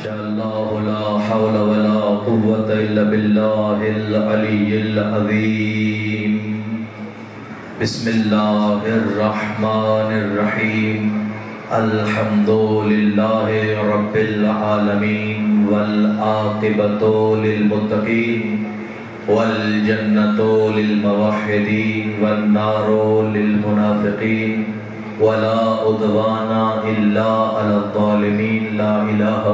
شاء الله لا حول ولا قوة إلا بالله العلي العظيم. بسم الله الرحمن الرحيم. الحمد لله رب العالمين والعاقبة للمتقين والجنة للموحدين والنار للمنافقين ولا عدوان إلا على الظالمين. لا إله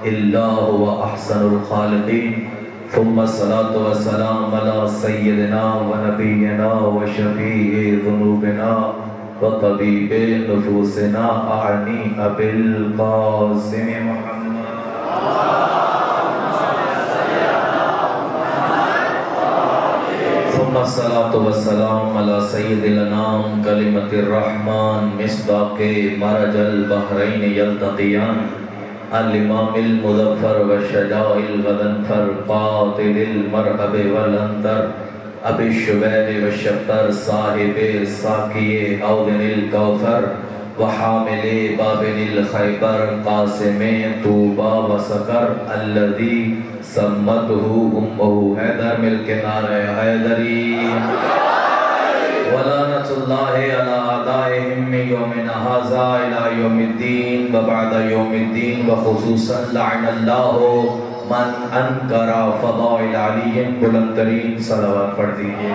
إلا هو أحسن الخالقين. ثم الصلاة والسلام على سيدنا ونبينا وشفيع ذنوبنا وطبيب نفوسنا أعني أبي القاسم محمد. ثم الصلاة والسلام على سيد الأنام كلمة الرحمن مصداق مرج البحرين يلتقيان الإمام المظفر والشجاع الغضنفر قاتل المرهب والأنتر أبي الشباب والشبتر صاحب ساقي حوض الكوثر وحامل بابن الخيبر قاسم طوبى وسكر الذي سمته أمه حیدر. مل کے نعرہ حیدری. ولعنة الله على أعدائهم من يومنا هذا إلى يوم الدين وبعد يوم الدين. وخصوصا لعن الله من انکر فضائل علی. بلند ترین صلوات پڑھ دیجئے.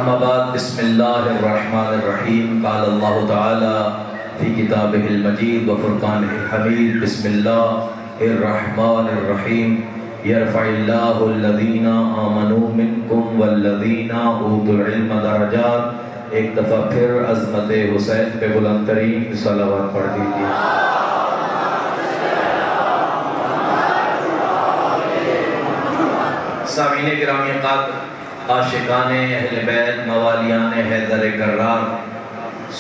اما بعد بسم اللہ الرحمن الرحیم. قال اللہ تعالی فی کتابہ المجید وفرقانہ الحمید. بسم اللہ الرحمن الرحیم. یرفع اللہ الذین آمنوا منکم والذین اوتوا العلم درجات. ایک دفعہ پھر عظمت حسین پہ بلند ترین صلوات پڑھ دیجئے. سامعین گرامی قدر، عاشقان اہل بیت، موالیان حیدر کرار،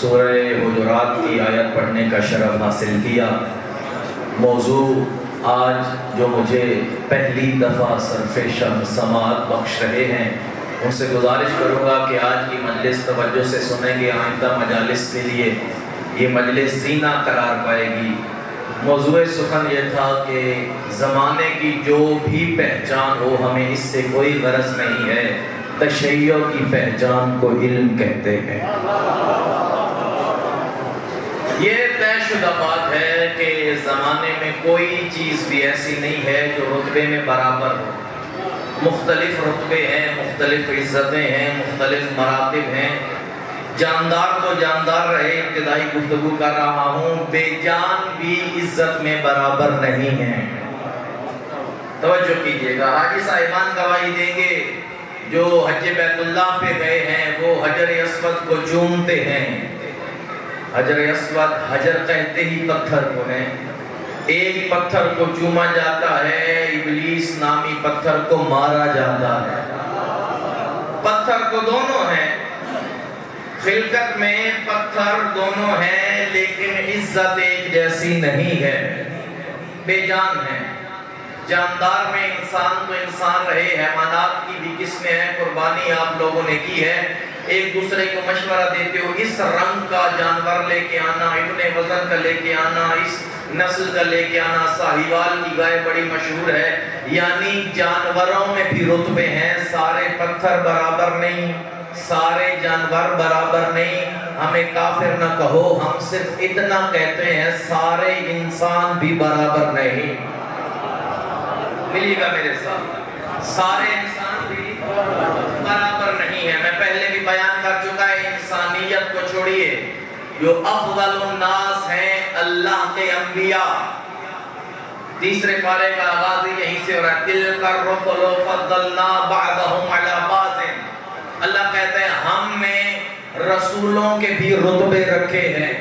سورہ حجرات کی آیت پڑھنے کا شرف حاصل کیا. موضوع آج جو مجھے پہلی دفعہ صرف سماعت بخش رہے ہیں، ان سے گزارش کروں گا کہ آج کی مجلس توجہ سے سنیں گے. آئندہ مجالس کے لیے یہ مجلس زینہ قرار پائے گی. موضوع سخن یہ تھا کہ زمانے کی جو بھی پہچان ہو، ہمیں اس سے کوئی غرض نہیں ہے. تشیع کی پہچان کو علم کہتے ہیں. یہ طے شدہ بات ہے کہ زمانے میں کوئی چیز بھی ایسی نہیں ہے جو رتبے میں برابر ہو. مختلف رتبے ہیں، مختلف عزتیں ہیں، مختلف مراتب ہیں. جاندار تو جاندار رہے، ابتدائی گفتگو کر رہا ہوں، بے جان بھی عزت میں برابر نہیں ہیں. توجہ کیجئے گا. حاجی صاحبان گواہی دیں گے جو حج بیت اللہ پہ گئے ہیں وہ حجر اسود کو چومتے ہیں. حجر اسود، حجر کہتے ہی پتھر کو ہیں. ایک پتھر کو چوما جاتا ہے، ابلیس نامی پتھر کو مارا جاتا ہے. پتھر کو دونوں ہیں، خلقت میں پتھر دونوں ہیں، لیکن عزت ایک جیسی نہیں ہے. بے جان ہے. جاندار میں انسان تو انسان رہے، حیوانات کی بھی قسمیں ہیں. قربانی آپ لوگوں نے کی ہے. ایک دوسرے کو مشورہ دیتے ہو، اس رنگ کا جانور لے کے آنا، اتنے وزن کا لے کے آنا، اس نسل کا لے کے آنا. ساہیوال کی گائے بڑی مشہور ہے. یعنی جانوروں میں بھی رتبے ہیں. سارے پتھر برابر نہیں، سارے جانور برابر نہیں. ہمیں کافر نہ کہو، ہم صرف اتنا کہتے ہیں سارے انسان بھی برابر نہیں. ملیے گا میرے ساتھ، سارے انسان بھی برابر نہیں ہے. میں پہلے بھی بیان کر چکا ہے، انسانیت کو چھوڑیے. جو افضل الناس ہیں اللہ کے انبیاء. تیسرے پارے کا آغاز یہیں سے ہو رہا ہے. تِلْكَ الرُّسُلُ فَضَّلْنَا بَعْضَهُمْ عَلَى بَعْضٍ. اللہ کہتے ہیں ہم نے رسولوں کے بھی رتبے رکھے ہیں.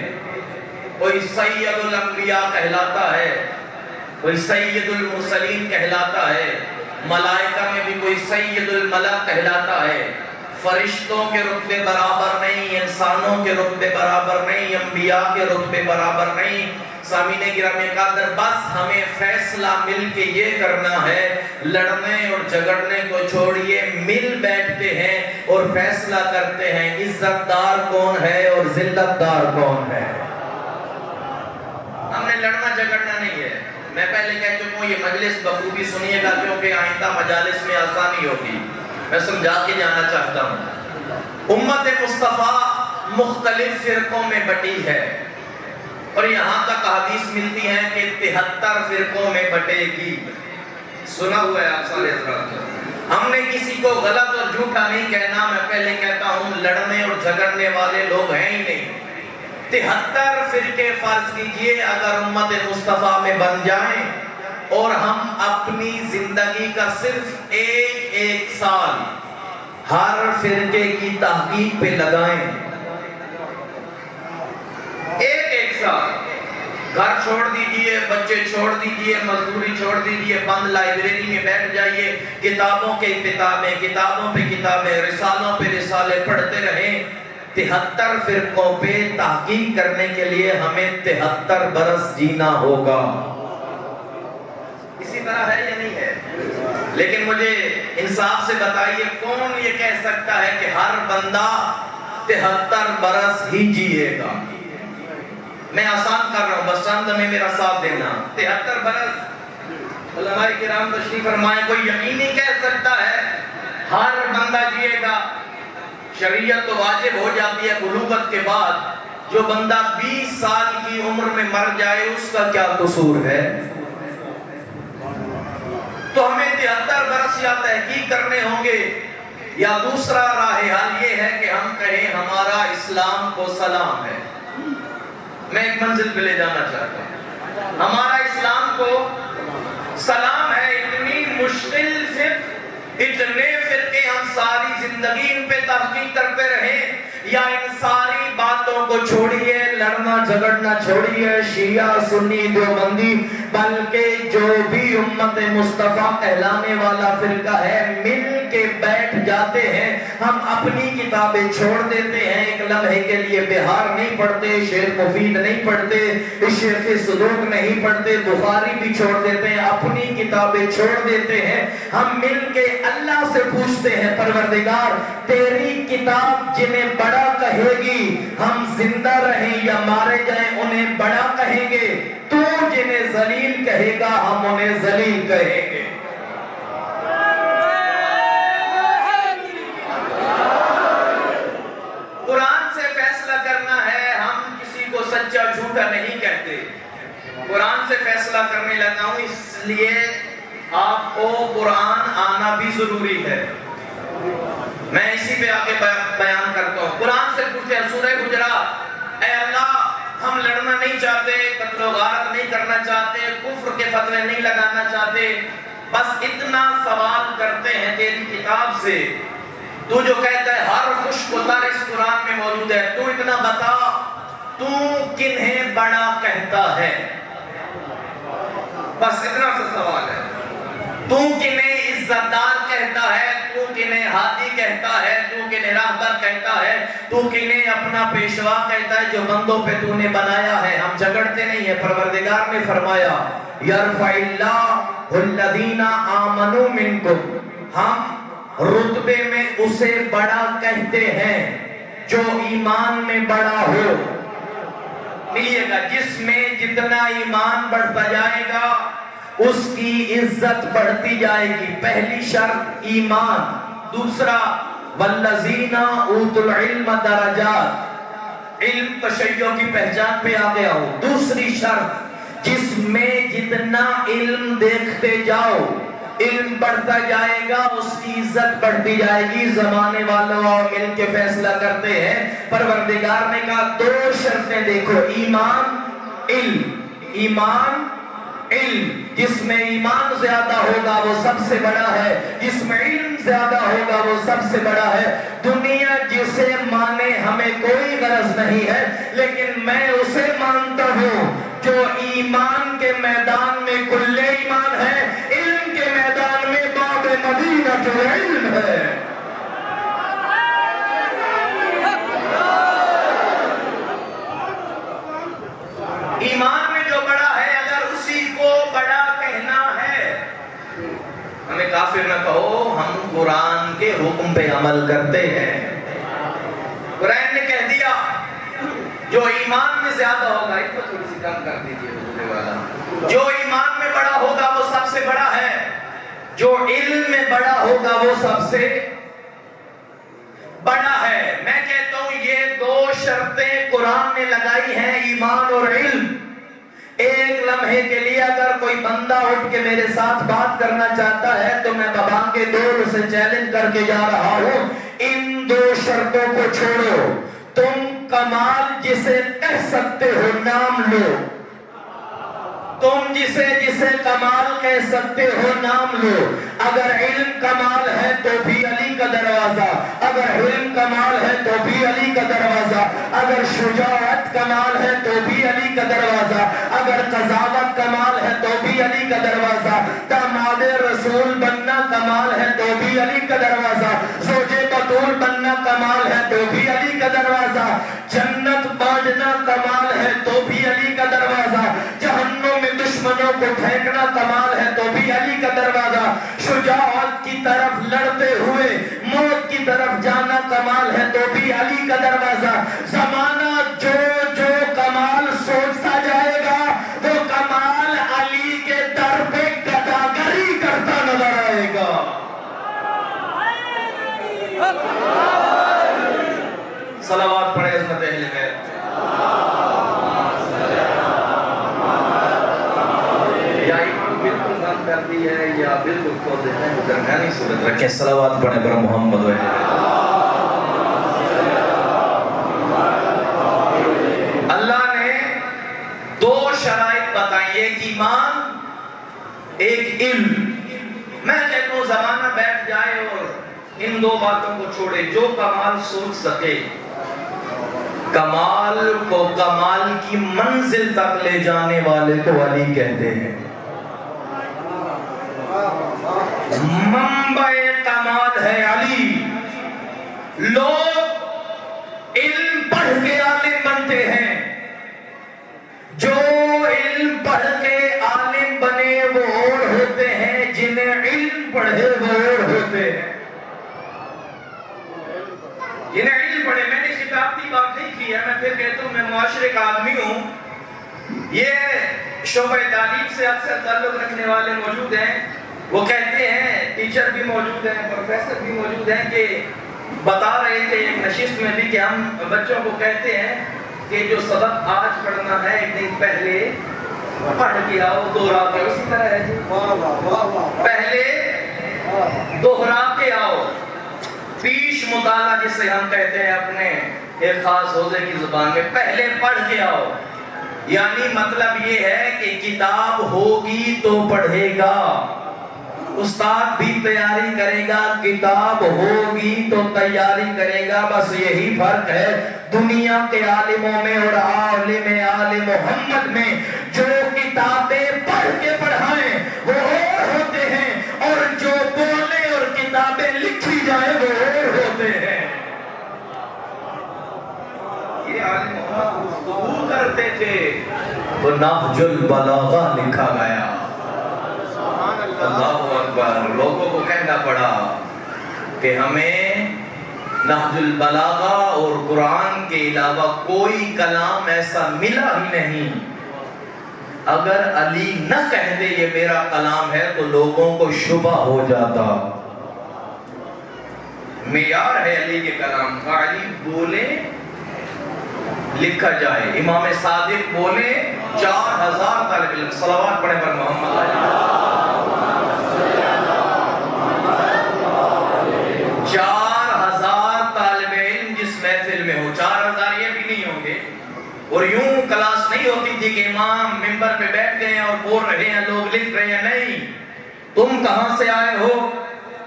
کوئی سید الانبیاء کہلاتا ہے، کوئی سید المرسلین کہلاتا ہے. ملائکہ میں بھی کوئی سید الملک کہلاتا ہے. فرشتوں کے رتبے برابر نہیں، انسانوں کے رتبے برابر نہیں، انبیاء کے رتبے برابر نہیں۔ سامعین گرامی قدر، بس ہمیں فیصلہ مل کے یہ کرنا ہے، لڑنے اور جھگڑنے کو چھوڑیے، مل بیٹھتے ہیں اور فیصلہ کرتے ہیں عزت دار کون ہے اور ذلت دار کون ہے۔ ہم نے لڑنا جھگڑنا نہیں ہے۔ میں پہلے کہہ چکا ہوں، یہ مجلس بخوبی سنیے گا کیونکہ آئندہ مجالس میں آسانی ہوگی، میں سمجھا کے جانا چاہتا ہوں۔ امت مصطفیٰ مختلف فرقوں میں بٹی ہے، اور یہاں تک حدیث ملتی ہے کہ 73 فرقوں میں بٹے گی۔ سنا ہوا ہے آپ سارے حضرات۔ ہم نے کسی کو غلط اور جھوٹا نہیں کہنا، میں پہلے کہتا ہوں لڑنے اور جھگڑنے والے لوگ ہیں ہی نہیں۔ 73 فرقے فرض کیجئے اگر امت مصطفیٰ میں بن جائیں اور ہم اپنی زندگی کا صرف ایک سال ہر فرقے کی تحقیق پہ لگائیں، ایک سال، گھر چھوڑ دیجئے، بچے چھوڑ دیجئے، مزدوری چھوڑ دیجئے، بند لائبریری میں بیٹھ جائیے، کتابوں پہ کتابیں، رسالوں پہ رسالے پڑھتے رہیں، 73 فرقوں پہ تحقیق کرنے کے لیے ہمیں 73 برس جینا ہوگا۔ اسی طرح ہے یا نہیں ہے؟ لیکن مجھے انصاف سے بتائیے، کون یہ کہہ سکتا ہے کہ ہر بندہ 73 برس ہی جیے گا؟ میں آسان کر رہا ہوں، بس چند میں میرا ساتھ دینا۔ 73 برس علماء کرام تشریف فرمائے، کوئی یقینی کہہ سکتا ہے ہر بندہ جیے گا؟ شریعت تو واجب ہو جاتی ہے بلوغت کے بعد، جو بندہ 20 سال کی عمر میں مر جائے اس کا کیا قصور ہے؟ تو ہمیں 73 برس یا تحقیق کرنے ہوں گے، یا دوسرا راہ حل یہ ہے کہ ہم کہیں ہمارا اسلام کو سلام ہے۔ میں ایک منزل پہ لے جانا چاہتا ہوں، ہمارا اسلام کو سلام ہے۔ اتنی مشکل اتنے فرقے ہم ساری زندگی ان پہ تحقیق کرتے رہیں، یا ان ساری باتوں کو چھوڑیے، لڑنا جھگڑنا چھوڑیے، شیعہ سنی دیوبندی، بلکہ جو بھی امت مصطفیٰ کہلانے والا فرقہ ہے مل کے بیٹھ جاتے ہیں، ہم اپنی کتابیں چھوڑ دیتے ہیں، ایک لمحے کے لیے بہار نہیں پڑھتے، شیخ مفید نہیں پڑھتے، شیخ سلوک نہیں پڑھتے، بخاری بھی چھوڑ دیتے ہیں، اپنی کتابیں چھوڑ دیتے ہیں، ہم مل کے اللہ سے پوچھتے ہیں پروردگار تیری کتاب جنہیں بڑا کہے گی ہم زندہ رہیں یا مارے جائیں انہیں بڑا کہیں گے، تو جنہیں ذلیل کہے گا ہم انہیں ذلیل کہیں گے۔ قرآن سے فیصلہ کرنا ہے، ہم کسی کو سچا جھوٹا نہیں کہتے، قرآن سے فیصلہ کرنے لگا ہوں، اس لیے آپ کو قرآن آنا بھی ضروری ہے۔ میں اسی پہ آگے بیان کرتا ہوں۔ قرآن سے پوچھتے ہیں سورہ حجرات، اے اللہ ہم لڑنا نہیں چاہتے، قتل و غارت نہیں کرنا چاہتے، کفر کے فتوے نہیں لگانا چاہتے، بس اتنا سوال کرتے ہیں تیری کتاب سے، تو جو کہتا ہے ہر خشک و تر اس قرآن میں موجود ہے، تو اتنا بتا تو کنہیں بڑا کہتا ہے؟ بس اتنا سا سوال ہے۔ تو کنہیں عزت دار کہتا ہے، تو کنہیں ہادی کہتا ہے، تو کنہیں راہبر کہتا ہے، تو کنہیں اپنا پیشوا کہتا ہے جو بندوں پہ تو نے بنایا ہے؟ ہم جھگڑتے نہیں ہیں، پروردگار نے فرمایا یرفع اللہ الذین آمنوا منکم، ہم رتبے میں اسے بڑا کہتے ہیں جو ایمان میں بڑا ہو۔ ملیے گا جس میں جتنا ایمان بڑھتا جائے گا اس کی عزت بڑھتی جائے گی۔ پہلی شرط ایمان، دوسرا والذین اوتوا العلم درجات، علم تشیع کی پہچان پہ آ گیا ہو۔ دوسری شرط جس میں جتنا علم دیکھتے جاؤ علم بڑھتا جائے گا اس کی عزت بڑھتی جائے گی۔ زمانے والوں اور مل کے فیصلہ کرتے ہیں، پروردگار نے کہا دو شرطیں دیکھو، ایمان علم، ایمان علم، جس میں ایمان زیادہ ہوگا وہ سب سے بڑا ہے، جس میں علم زیادہ ہوگا وہ سب سے بڑا ہے۔ دنیا جسے مانے ہمیں کوئی غرض نہیں ہے، لیکن میں اسے مانتا ہوں جو ایمان کے میدان میں کل ایمان ہے، علم کے میدان میں باب مدینہ جو علم ہے۔ ایمان میں جو بڑا ہے اگر اسی کو بڑا کہنا ہے، ہمیں کافر نہ کہو، ہم قرآن کے حکم پہ عمل کرتے ہیں۔ قرآن نے کہہ دیا جو ایمان میں زیادہ ہوگا، اس کو تھوڑی سی کم کر دیجیے حضور والا، جو ایمان میں بڑا ہوگا وہ سب سے بڑا ہے، جو علم میں بڑا ہوگا وہ سب سے بڑا ہے۔ میں کہتا ہوں یہ دو شرطیں قرآن نے لگائی ہیں، ایمان اور علم۔ ایک لمحے کے لیے اگر کوئی بندہ اٹھ کے میرے ساتھ بات کرنا چاہتا ہے تو میں بابانگے دور اسے چیلنج کر کے جا رہا ہوں، ان دو شرطوں کو چھوڑو۔ تم کمال جسے کہہ سکتے ہو نام لو، تم جسے کمال کہہ سکتے ہو نام لو۔ اگر علم کمال ہے تو بھی علی کا دروازہ، اگر علم کمال ہے تو بھی علی کا دروازہ، اگر شجاعت کمال ہے تو بھی علی کا دروازہ، اگر قضاوت کمال ہے تو بھی علی کا دروازہ، داماد رسول بننا کمال ہے تو بھی علی کا دروازہ، زوج بطول بننا کمال ہے تو بھی علی کا دروازہ، جنت بانٹنا کمال ہے تو بھی علی کا دروازہ، جہنم میں دشمنوں کو پھینکنا کمال ہے تو بھی علی کا دروازہ، شجاعت کی طرف لڑتے ہوئے موت کی طرف جانا کمال ہے تو بھی علی کا دروازہ۔ زمانہ جو جو کمال سوچتا جائے گا وہ کمال علی کے در پہ گداگری کرتا نظر آئے گا۔ صلوات پڑھے عظمت اہل بیت۔ یا ایمان بالکل بند کر دی ہے یا بالکل کھول دیتے ہیں، درمیانی صورت رکھیں۔ صلوات پڑھے پر محمد و اہل بیت۔ اللہ نے دو شرائط بتائیں، ایک ایمان ایک علم۔ میں کہتا ہوں زمانہ بیٹھ جائے اور ان دو باتوں کو چھوڑے، جو کمال سوچ سکے، کمال کو کمال کی منزل تک لے جانے والے کو علی کہتے ہیں۔ منبع کمال ہے علی۔ لوگ علم پڑھ کے عالم بنتے ہیں، جو علم پڑھ کے عالم بنے وہ اور ہوتے ہیں، جنہیں علم پڑھے وہ اور ہوتے ہیں، جنہیں علم پڑھے۔ میں نے خطابتی بات نہیں کی ہے، میں پھر کہتا ہوں میں معاشرے کا آدمی ہوں۔ یہ شعبہ تعلیم سے اکثر تعلق رکھنے والے موجود ہیں، وہ کہتے ہیں، ٹیچر بھی موجود ہیں، پروفیسر بھی موجود ہیں، کہ بتا رہے تھے ایک نشست میں بھی کہ ہم بچوں کو کہتے ہیں کہ جو سبق آج پڑھنا ہے ایک دن پہلے پڑھ کے آؤ، دوہرا کے۔ اسی طرح ہے جی، پہلے دوہرا کے آؤ، پیش مطالعہ جسے ہم کہتے ہیں اپنے ایک خاص حوزے کی زبان میں، پہلے پڑھ کے آؤ۔ یعنی مطلب یہ ہے کہ کتاب ہوگی تو پڑھے گا، استاد بھی تیاری کرے گا، کتاب ہوگی تو تیاری کرے گا۔ بس یہی فرق ہے دنیا کے عالموں میں اور عالم آل محمد میں، جو کتابیں پڑھ کے پڑھائیں وہ اور ہوتے ہیں، اور جو بولے اور کتابیں لکھی جائیں وہ اور ہوتے ہیں۔ یہ عالم محمد گفتگو کرتے تھے، وہ نہج البلاغہ لکھا گیا۔ اللہ اکبر۔ لوگوں کو کہنا پڑا کہ ہمیں نہج البلاغہ اور قرآن کے علاوہ کوئی کلام ایسا ملا ہی نہیں۔ اگر علی نہ کہتے یہ میرا کلام ہے تو لوگوں کو شبہ ہو جاتا۔ معیار ہے علی کے کلام کا، علی بولے لکھا جائے، امام صادق بولے 4000 طالب علم۔ صلوات پڑھے پر محمد علی۔ 4000 طالب علم جس محفل میں ہو، 4000 یہ بھی نہیں ہوں گے، اور یوں کلاس نہیں ہوتی تھی کہ امام ممبر پہ بیٹھ گئے ہیں اور بول رہے ہیں، لوگ لکھ رہے ہیں۔ نہیں، تم کہاں سے آئے ہو؟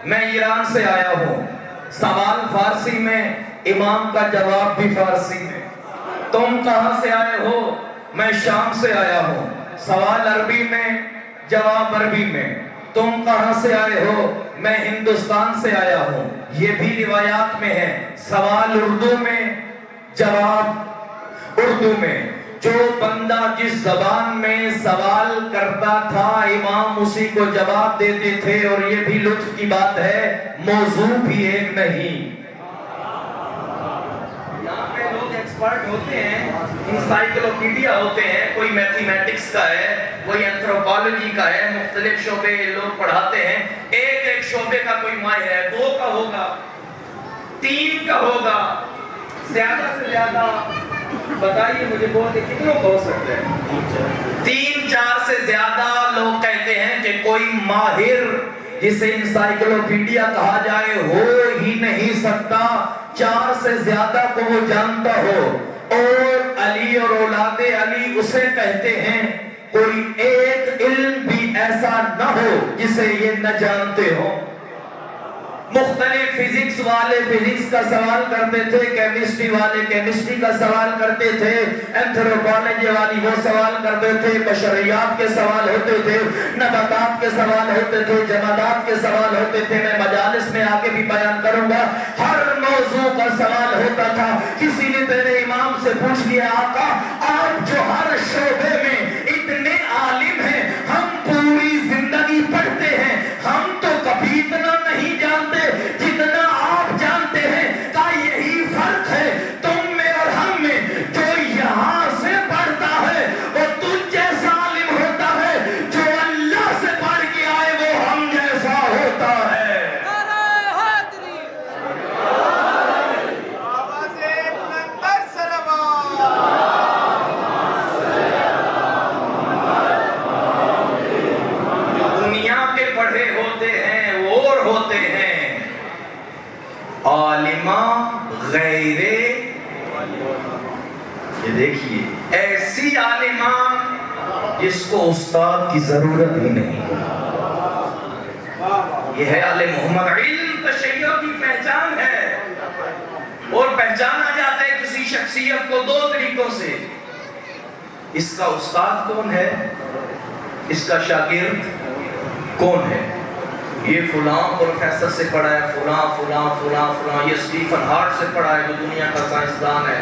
میں ایران سے آیا ہوں، سوال فارسی میں، امام کا جواب بھی فارسی میں۔ تم کہاں سے آئے ہو؟ میں شام سے آیا ہوں، سوال عربی میں، جواب عربی میں۔ تم کہاں سے آئے ہو؟ میں ہندوستان سے آیا ہوں، یہ بھی روایات میں ہے، سوال اردو میں، جواب اردو میں۔ جو بندہ جس زبان میں سوال کرتا تھا امام اسی کو جواب دیتے تھے، اور یہ بھی لطف کی بات ہے موضوع بھی ایک نہیں۔ یہاں پہ لوگ ایکسپرٹ ہوتے ہیں، انسائیکلوپیڈیا ہوتے ہیں، کوئی میتھمیٹکس کا ہے، کوئی اینتھروپالوجی کا ہے، مختلف شعبے لوگ پڑھاتے ہیں، ایک ایک شعبے کا کوئی ماہر ہے، 2 کا ہوگا، 3 کا ہوگا، زیادہ سے زیادہ بتائیے مجھے بہت کتنوں کا ہو سکتا ہے؟ 3-4 سے زیادہ لوگ کہتے ہیں کہ کوئی ماہر جسے انسائیکلوپیڈیا کہا جائے ہو ہی نہیں سکتا، 4 سے زیادہ کو وہ جانتا ہو۔ اور علی اور اولاد علی اسے کہتے ہیں کوئی ایک علم بھی ایسا نہ ہو جسے یہ نہ جانتے ہو۔ مختلف فزکس والے فزکس کا سوال کرتے تھے، کیمسٹری والے کیمسٹری کا سوال کرتے تھے، اینتھروپالوجی والی وہ سوال کرتے تھے، بشریات کے سوال ہوتے تھے، نباتات کے سوال ہوتے تھے، جمادات کے سوال ہوتے تھے۔ میں مجالس میں آگے بھی بیان کروں گا، ہر موضوع کا سوال ہوتا تھا۔ کسی نے تیرے امام سے پوچھ لیا آقا آپ جو ہر شعبے میں اتنے عالم ہیں، ہم پوری زندگی پڑھتے ہیں، ہم تو کبھی اتنا نہیں جانتے جتنا آپ جانتے ہیں، کیا یہی فرق ہے تم میں اور ہم میں؟ جو یہاں سے پڑھتا ہے وہ تجھ جیسا عالم ہوتا ہے، جو اللہ سے پڑھ کے آئے وہ ہم جیسا ہوتا ہے۔ دنیا کے پڑھے ہوتے ہیں وہ اور ہوتے ہیں، عالمہ غیر، یہ دیکھیے ایسی عالمہ جس کو استاد کی ضرورت ہی نہیں، یہ ہے آل محمد۔ علم تشیع کی پہچان ہے، اور پہچانا جاتا ہے کسی شخصیت کو 2 طریقوں سے، اس کا استاد کون ہے، اس کا شاگرد کون ہے۔ یہ فلاں پروفیسر سے پڑھا ہے، فلاں فلاں فلاں فلاں، یہ سٹیفن ہارٹ سے پڑھا ہے جو دنیا کا سائنسدان ہے،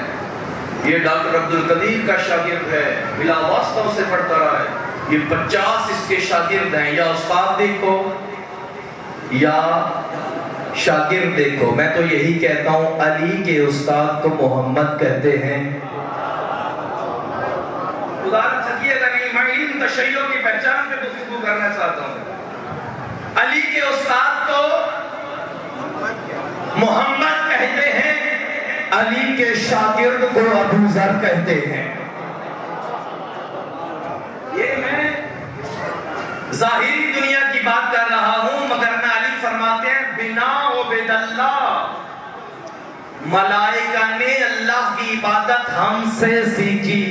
یہ ڈاکٹر عبدالقدیر کا شاگرد ہے، بلا واسطہ اس سے پڑھتا رہا ہے، یہ 50 اس کے شاگرد ہیں، یا استاد دیکھو یا شاگرد دیکھو۔ میں تو یہی کہتا ہوں علی کے استاد کو محمد کہتے ہیں۔ خدا نہ سکیے گا نہیں، میں علم تشیع کی پہچان پہ گفتگو کرنا چاہتا ہوں۔ علی کے استاد کو محمد کہتے ہیں، علی کے شاگرد کو ابو ذر کہتے ہیں۔ یہ میں ظاہری دنیا کی بات کر رہا ہوں، مگر میں علی فرماتے ہیں بنا عبد اللہ، ملائکہ نے اللہ کی عبادت ہم سے سیکھی۔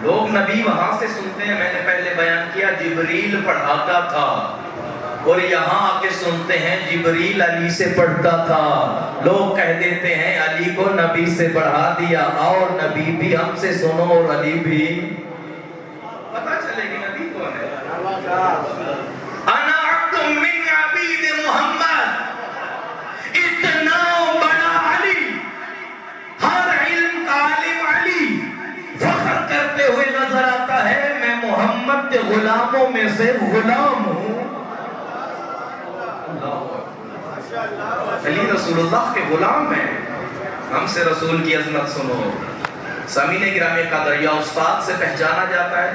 لوگ نبی وہاں سے سنتے ہیں، میں نے پہلے بیان کیا جبریل پڑھاتا تھا، اور یہاں آ کے سنتے ہیں جبریل علی سے پڑھتا تھا۔ لوگ کہہ دیتے ہیں علی کو نبی سے پڑھا دیا، اور نبی بھی ہم سے سنو اور علی بھی، پتہ چلے گی نبی کون ہے۔ انا عبد من عبید محمد، اتنا بڑا علی، ہر علم کا عالم علی فخر کرتے ہوئے نظر آتا ہے میں محمد کے غلاموں میں سے غلام ہوں۔ علی رسول اللہ کے غلام ہیں، ہم سے رسول کی عظمت سنو۔ سامعین گرامی قدر، یا استاد سے پہچانا جاتا ہے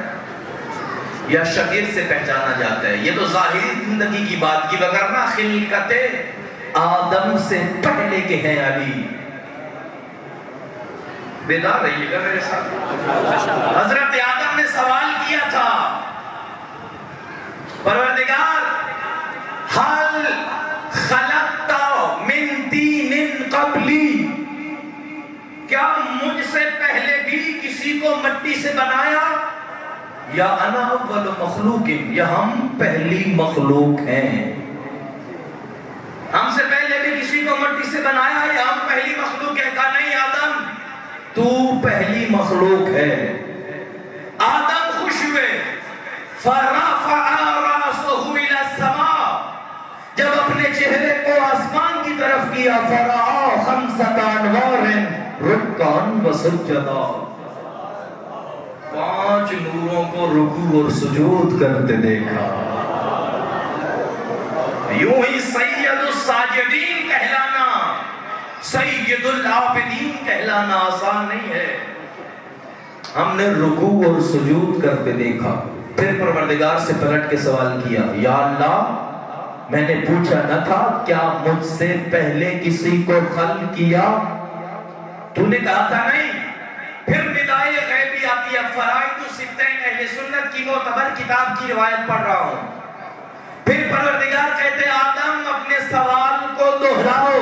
یا شاگرد سے پہچانا جاتا ہے، یہ تو ظاہری زندگی کی بات کی، وگرنہ خلقت آدم سے پہلے کے ہیں علی۔ بیدار رہیے گا میرے ساتھ۔ حضرت آدم نے سوال کیا تھا پروردگار حل خلقت من طین قبلی، کیا مجھ سے پہلے بھی کسی کو مٹی سے بنایا؟ یا انا اول مخلوق، یا ہم پہلی مخلوق ہیں، ہم سے پہلے بھی کسی کو مٹی سے بنایا یا ہم پہلی مخلوق ہیں؟ کہا نہیں آدم تو پہلی مخلوق ہے۔ آدم خوش ہوئے، فرفع راسہ الی السماء، جب اپنے چہرے کو آسمان کی طرف کیا، فرآ خمسۃ انوار رکع رکعا وسجدا، 5 نوروں کو رکوع اور سجود کرتے دیکھا۔ یوں ہی سید الساجدین کہلانا، سید العابدین کہلانا آسان نہیں ہے۔ ہم نے رکوع اور سجود کرتے دیکھا۔ پھر پروردگار سے پلٹ کے سوال کیا، یا اللہ میں نے پوچھا نہ تھا کیا مجھ سے پہلے کسی کو خلق کیا؟ تو نے کہا تھا نہیں۔ پھر ندائے غیبی آتی ہے، فرائض الستین اہل سنت کی معتبر کتاب کی روایت پڑھ رہا ہوں۔ پھر پروردگار کہتے آدم اپنے سوال کو دہراؤ،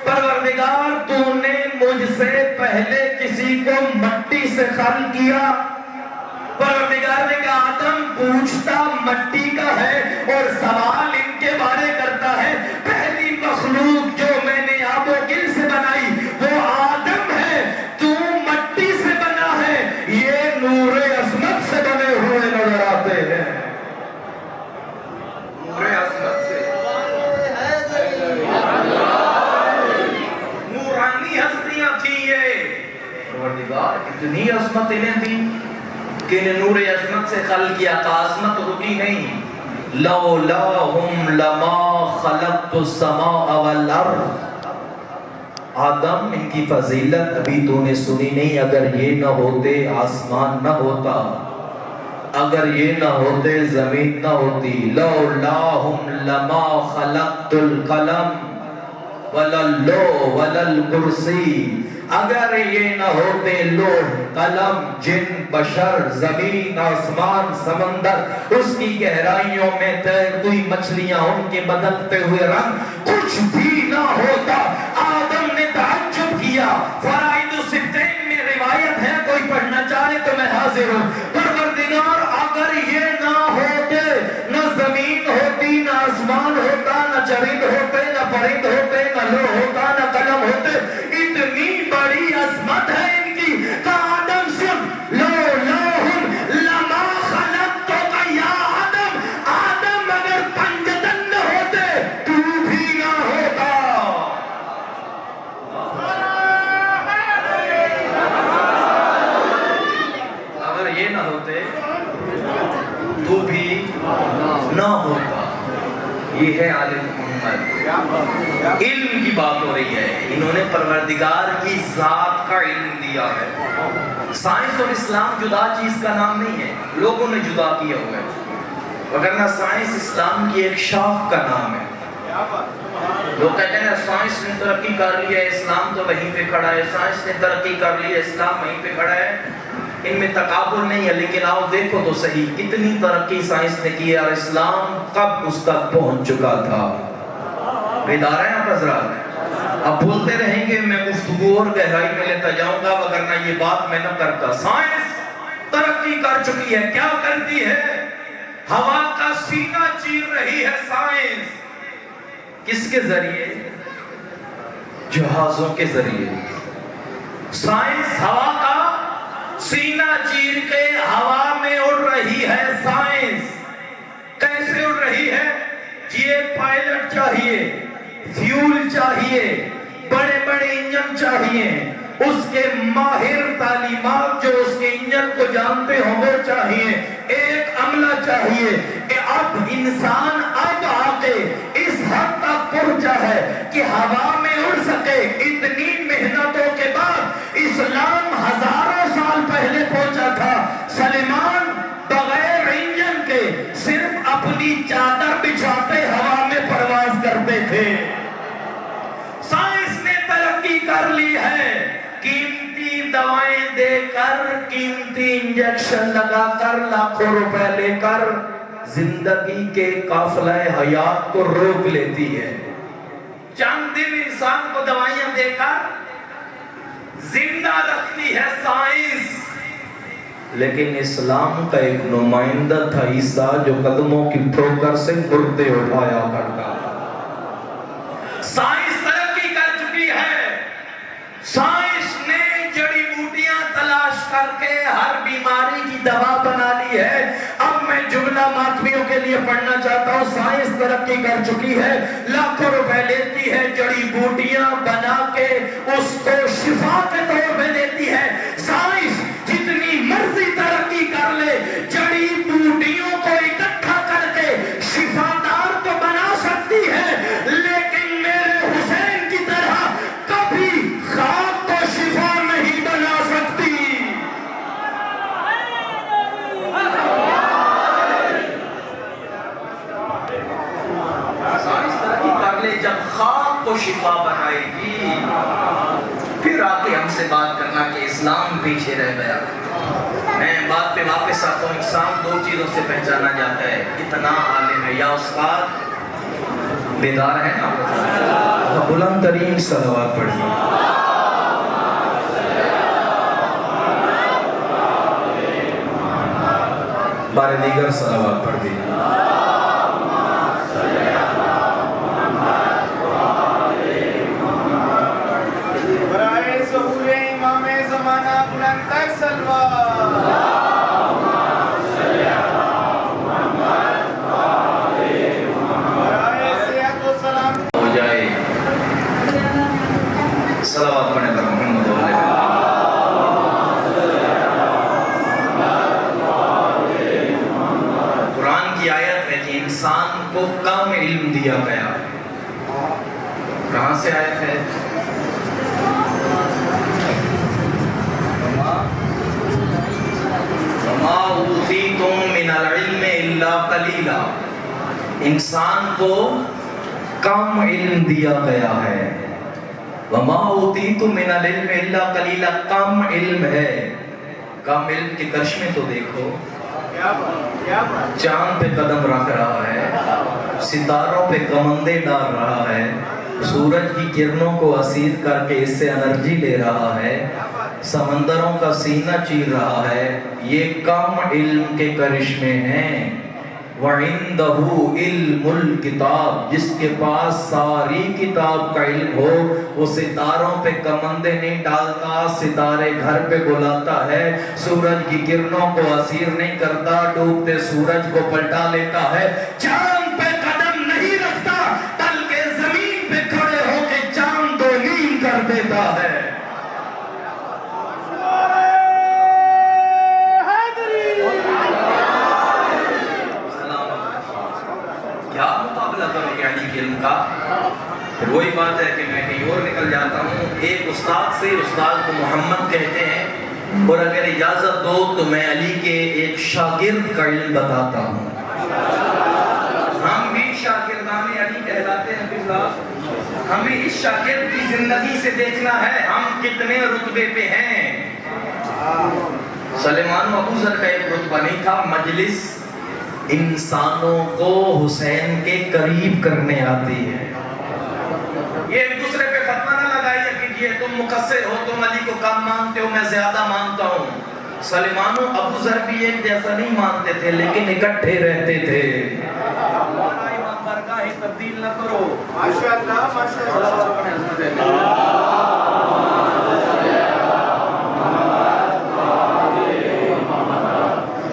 پروردگار تو نے مجھ سے پہلے کسی کو مٹی سے خلق کیا؟ پروردگار نے کہا آدم پوچھتا مٹی کا ہے اور سوال ان کے بارے کرتا ہے، پہلی مخلوق جو میں نے آب و گل سے بنائی وہ آدم ہے، تو مٹی سے بنا ہے، یہ نور عظمت سے بنے ہوئے نظر آتے ہیں۔ نور عظمت سے، نورانی ہستیاں تھیں یہ۔ پروردگار کتنی عظمت انہیں تھی کہ انہیں نور عظمت سے خلق کیا تھا، عظمت رکی نہیں۔ لولاہم لما خلقت السماء والارض، آدم ان کی فضیلت ابھی تو نے سنی نہیں، اگر یہ نہ ہوتے آسمان نہ ہوتا، اگر یہ نہ ہوتے زمین نہ ہوتی۔ لولاہم لما خلقت القلم ولا اللوح ولا الکرسی، اگر یہ نہ ہوتے لوح قلم جن بشر زمین آسمان سمندر اس کی گہرائیوں میں تیرتی مچھلیاں ان کے بدلتے ہوئے رنگ، کچھ بھی نہ ہوتا۔ آدم نے تعجب کیا۔ فرائض الستین میں روایت ہے، کوئی پڑھنا چاہے تو میں حاضر ہوں۔ پروردگار اگر یہ نہ ہوتے، نہ زمین ہوتی، نہ آسمان ہوتا، نہ چرند ہوتے، نہ پرند ہوتے، نہ لوح ہوتا، نہ قلم ہوتے، اتنی بڑی عظمت ہے ان کی کہ آدم صرف لولاہم لما خلقتک یا آدم، آدم اگر پنجتن نہ ہوتے تو بھی نہ ہوتا۔ اگر یہ نہ ہوتے تو بھی نہ ہوتا۔ یہ ہے عالم محمد، علم کی بات ہو رہی ہے۔ انہوں نے پروردگار کی ذات کا علم دیا ہے۔ سائنس اور اسلام جدا چیز کا نام نہیں ہے، لوگوں نے جدا کیا ہوا ہے، وگرنہ سائنس اسلام کی ایک شاخ کا نام ہے۔ لوگ کہتے ہیں سائنس نے ترقی کر لی ہے، اسلام تو وہیں پہ کھڑا ہے، سائنس نے ترقی کر لی ہے، اسلام وہیں پہ کھڑا ہے۔ ان میں تقابل نہیں ہے، لیکن آؤ دیکھو تو صحیح کتنی ترقی سائنس نے کی ہے اور اسلام کب اس تک پہنچ چکا تھا۔ بیدار ہیں آپ حضرات؟ اب بولتے رہیں گے، میں گفتگو اور گہرائی میں لیتا جاؤں گا، وگرنہ یہ بات میں نہ کرتا۔ سائنس ترقی کر چکی ہے، کیا کرتی ہے؟ ہوا کا سینہ چیر رہی ہے سائنس۔ کس کے ذریعے؟ جہازوں کے ذریعے۔ سائنس ہوا کا سینہ چیر کے ہوا میں اڑ رہی ہے سائنس۔ کیسے اڑ رہی ہے؟ یہ پائلٹ چاہیے، فیول چاہیے، بڑے بڑے انجن چاہیے، اس کے ماہر تعلیمات جو اس کے انجن کو جانتے ہوں وہ چاہیے، ایک عملہ چاہیے۔ اب انسان اب آگے اس حد تک پہنچا ہے کہ ہوا میں اڑ سکے۔ اتنی محنتوں کے بعد اسلام ہزاروں سال پہلے پہنچا تھا۔ سلیمان بغیر انجن کے صرف اپنی چادر بچھاتے ہوا میں پرواز کرتے تھے۔ سائنس نے ترقی کر لی ہے، قیمتی دوائیں دے کر، قیمتی انجیکشن لگا کر، لاکھوں روپے لے کر زندگی کے قافلہ حیات کو روک لیتی ہے۔ چند دن انسان کو دوائیاں دے کر زندہ رکھتی ہے سائنس، لیکن اسلام کا ایک نمائندہ تھا عیسیٰ، جو قدموں کی ٹھوکر سے مردے اٹھایا کرتا تھا۔ سائنس ترقی کر چکی ہے، سائنس نے جڑی بوٹیاں تلاش کر کے ہر بیماری کی دوا بنا لی ہے۔ اب میں میں جملہ ماتمیوں کے لیے پڑھنا چاہتا ہوں. سائنس ترقی کر چکی ہے, لاکھوں روپے لیتی ہے, جڑی بوٹیاں بنا کے اس کو شفا کے طور پہ دیتی ہے. سائنس جتنی مرضی ترقی کر لے, جڑی بوٹیوں کو اکٹھا کر کے شفا دار تو بنا سکتی ہے, لیکن میرے حسین کی طرح کبھی خاک کو شفا نہیں بنا سکتی. سائنس ترقی کر لے, جب خاک کو شفا بنائے گی پھر آ کے ہم سے بات کرنا کہ اسلام پیچھے رہ گیا. میں بات پہ واپس آتا ہوں. انسان دو چیزوں سے پہچانا جاتا ہے, کتنا عالم ہے. یا استاد بیدار ہے نا, بلند ترین صلوات پڑھیے. بار دیگر صلوات پڑھ دی. برائے ظہور امام زمانہ بلند تر صلوات. صلوات پڑھنے پر محمد علیہ. قرآن کی آیت ہے کہ انسان کو کم علم دیا گیا. کہاں سے آیت ہے؟ وَمَا أُوتِيتُم مِّنَ الْعِلْمِ إِلَّا قَلِيلًا. انسان کو کم علم دیا گیا ہے. وَمَا أُوتِيتُم مِّنَ الْعِلْمِ إِلَّا قَلِيلًا. کم علم ہے. کم علم کے کرشمے تو دیکھو. چاند پہ قدم رکھ رہا ہے, ستاروں پہ کمندے ڈال رہا ہے, سورج کی کرنوں کو اسیر کر کے اس سے انرجی لے رہا ہے, سمندروں کا سینہ چیر رہا ہے. یہ کم علم کے کرشمے ہیں. وَعِندَهُ عِلْمُ الْكِتَابِ. جس کے پاس ساری کتاب کا علم ہو وہ ستاروں پہ کمندے نہیں ڈالتا, ستارے گھر پہ بلاتا ہے, سورج کی کرنوں کو اسیر نہیں کرتا, ڈوبتے سورج کو پلٹا لیتا ہے, چاند پہ قدم نہیں رکھتا بلکہ زمین پہ کھڑے ہو کے چاند کو نیم کر دیتا ہے. کیا مقابلہ کرو گے علی کے علم کا؟ پھر وہی بات ہے کہ میں کہیں اور نکل جاتا ہوں. ایک استاد سے, استاد کو محمد کہتے ہیں, اور اگر اجازت دو تو میں علی کے ایک شاگرد کا علم بتاتا ہوں. ہم بھی شاگردان علی کہلاتے ہیں. ہمیں اس شاگرد کی زندگی سے دیکھنا ہے ہم کتنے رتبے پہ ہیں. سلیمان و ابو ذر کا ایک رتبہ نہیں تھا, مجلس انسانوں کو حسین کے قریب کرنے آتی ہے. یہ ایک دوسرے پہ فتویٰ نہ لگائیے کہ یہ تم مقصر ہو, تم علی کو کم مانتے ہو, میں زیادہ مانتا ہوں. سلیمان و ابو ذر بھی ایک جیسا نہیں مانتے تھے لیکن اکٹھے رہتے تھے. امام برگاہ تبدیل نہ کرو. ماشاءاللہ ماشاءاللہ.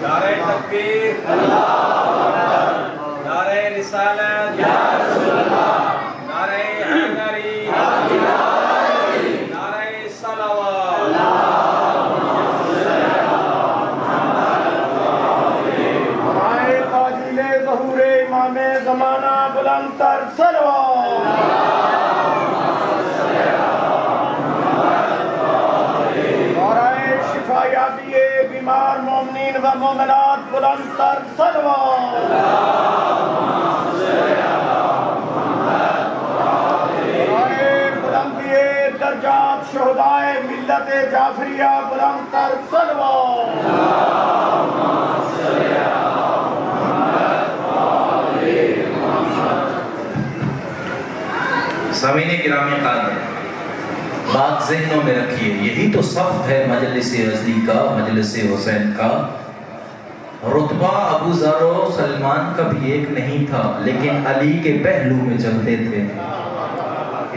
نعرہ تکبیر, نعرہ رسالت, نعرہ حیدری, نعرہ صلوات. ہمارے فاضل ظہور امام زمانہ بلند تر صلوات. نعرہ شفا یابی بیمار مومنین و مومنات بلند تر صلوات. درجات شہدائے ملت جعفریہ بلند تر صلوات. سامعین گرامی قادر, بات ذہنوں میں رکھیے, یہی تو سبق ہے مجلس ازلی کا, مجلس حسین کا. رتبہ ابو ذر و سلمان کا بھی ایک نہیں تھا لیکن علی کے پہلو میں چلتے تھے.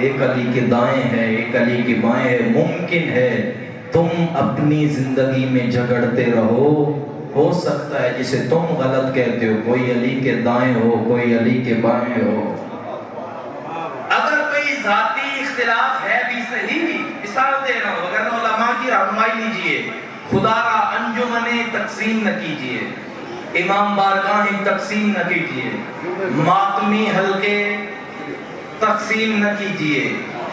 ایک علی کے دائیں ہے, ایک علی کے بائیں ہے. ممکن ہے تم اپنی زندگی میں جھگڑتے رہو, ہو سکتا ہے جسے تم غلط کہتے ہو، کوئی علی کے دائیں ہو، کوئی علی کے بائیں ہو۔ اگر کوئی ذاتی اختلاف ہے بھی صحیح، مثال دے رہا ہوں، اگر علماء کی رہنمائی لیجئے، خدا را انجمنیں تقسیم نہ کیجئے، امام بارگاہیں تقسیم نہ کیجئے، ماتمی حلقے تقسیم نہ کیجئے،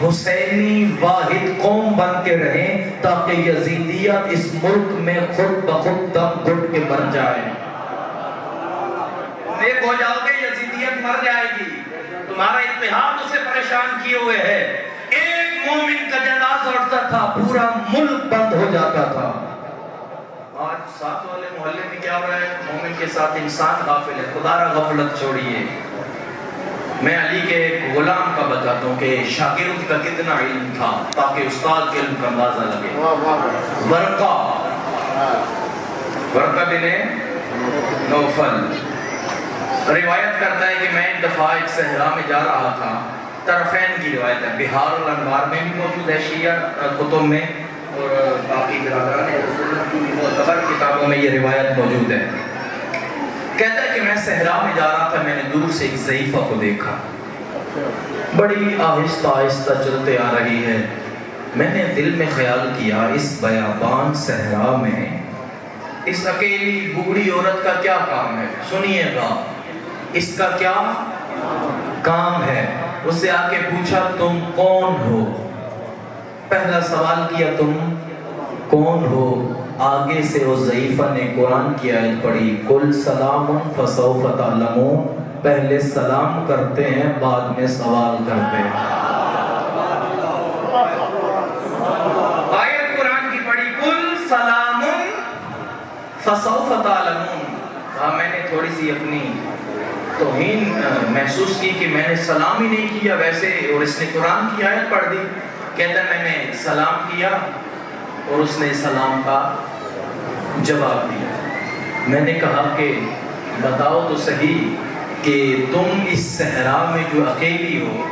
حسینی واحد قوم بن کے رہیں تاکہ یزیدیت اس ملک میں خود بخود دم گھٹ کے مر جائے۔ نیک ہو جاؤ گے، یزیدیت مر جائے گی۔ تمہارا اتحاد اسے پریشان کیے ہوئے ہے۔ ایک مومن کا جنازہ اٹھتا تھا، پورا ملک بند ہو جاتا تھا۔ آج ساتھ والے محلے میں کیا ہو رہا ہے؟ مومن کے ساتھ انسان غافل ہے۔ خدا را غفلت چھوڑیے۔ میں علی کے ایک غلام کا بتاتا ہوں کہ شاگرد کا کتنا علم تھا تاکہ استاد کے علم کا اندازہ لگے۔ ورقہ بن نوفل روایت کرتا ہے کہ میں ایک دفعہ ایک صحرا میں جا رہا تھا۔ طرفین کی روایت ہے، بہار الانوار میں بھی موجود ہے، شیعہ کتب میں اور باقی برادران رسول اللہ کی معتبر کتابوں میں یہ روایت موجود ہے۔ کہتا ہے کہ میں صحرا میں جا رہا تھا، میں نے دور سے ایک ضعیفہ کو دیکھا، بڑی آہستہ آہستہ چلتے آ رہی ہے۔ میں نے دل میں خیال کیا اس بیابان صحرا میں اس اکیلی بوڑھی عورت کا کیا کام ہے؟ سنیے گا، اس کا کیا کام ہے؟ اس سے آ کے پوچھا تم کون ہو؟ پہلا سوال کیا تم کون ہو؟ آگے سے اس ضعیفہ نے قرآن کی آیت پڑھی، قل سلام فسوف تعلمون، پہلے سلام کرتے ہیں بعد میں سوال کرتے ہیں۔ آیت قرآن کی پڑھی، قل سلام فسوف تعلمون۔ کہا میں نے تھوڑی سی اپنی توہین محسوس کی کہ میں نے سلام ہی نہیں کیا ویسے، اور اس نے قرآن کی آیت پڑھ دی۔ کہتا ہے میں نے سلام کیا اور اس نے سلام کا جواب دیا۔ میں نے کہا کہ بتاؤ تو صحیح کہ تم اس صحرا میں جو اکیلی ہو،